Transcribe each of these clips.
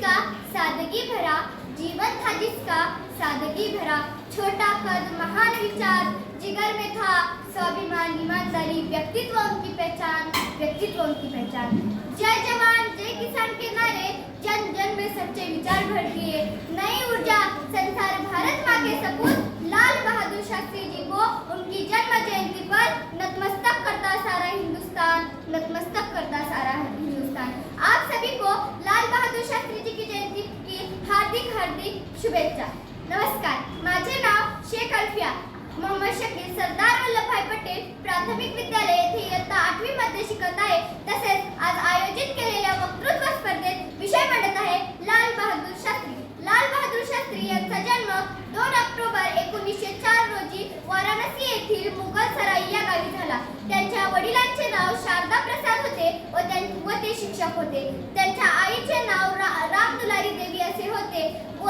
जिसका सादगी भरा जीवन था, जिसका सादगी भरा छोटा कद महान विचार जिगर में था, स्वाभिमान ईमानदारी व्यक्तित्व उनकी पहचान, व्यक्तित्व उनकी पहचान। जय जवान जय किसान के नारे जन जन में सच्चे विचार भर दिए, नई ऊर्जा संसार भारत माँ के सपूत लाल बहादुर शास्त्री जी को उनकी जन्म जयंती पर नतमस्तक करता सारा हिंदुस्तान, नतमस्तक करता सारा हिंदुस्तान। आप सभी को लाल बहादुर शास्त्री जी की जयंती की हार्दिक हार्दिक शुभेच्छा। नमस्कार, माझे नाव शेख अल्फिया मोहम्मद शकील सरदार वल्लभभाई पटेल प्राथमिक विद्यालय येथे इयत्ता 8वी मध्ये शिकत आहे। तसेच आज आयोजित केलेल्या वक्तृत्व स्पर्धेत विषय मांडत आहे लाल बहादुर शास्त्री। लाल बहादुर शास्त्री यांचा जन्म 2 ऑक्टोबर 1904 रोजी वाराणसी येथील मुघलसराई या गावी झाला। त्यांच्या वडिलांचे नाव शारदा प्रसाद होते व ते शिक्षक होते। त्यांच्या आईचे नाव रामदुलारी देवी असे होते व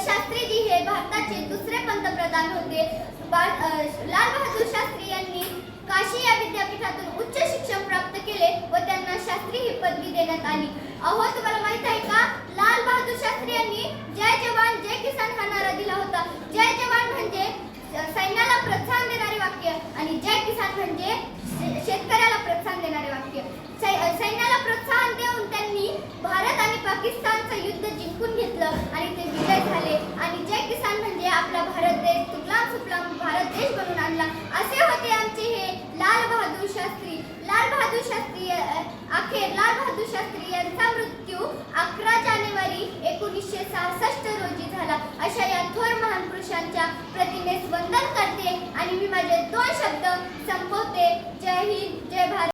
शास्त्रीजी हे भारताचे दुसरे पंतप्रधान होते। लाल बहादुर शास्त्री यांनी काशी या विद्यापीठातून उच्च शिक्षण प्राप्त केले व त्यांना शास्त्री ही पदवी देण्यात आली। अहो, तुम्हाला माहित आहे का, लाल बहादुर शास्त्री यांनी जय जवान जय किसान हा नारा दिला होता। जय जवान म्हणजे सैन्याला प्रोत्साहन देणारे वाक्य आणि जय किसान म्हणजे शेतकऱ्याला प्रोत्साहन देणारे वाक्य। सैन्याला प्रोत्साहन देऊन त्यांनी भारत आणि पाकिस्तानचं युद्ध जिंकून घेतलं आणि ते विजय झाले। आणि जय किसान म्हणजे आपला भारत देश सुफलाम सुफलाम भारत देश बनवून आणला। असे होते आमचे हे लाल बहादुर शास्त्री। लाल बहादुर शास्त्री यांचा मृत्यू 11 जानेवारी 1966 रोजी झाला। अशा या थोर महान पुरुषांच्या प्रतिमेस वंदन करते आणि मी माझे 2 शब्द संपवते। जय हिंद, जय भारत।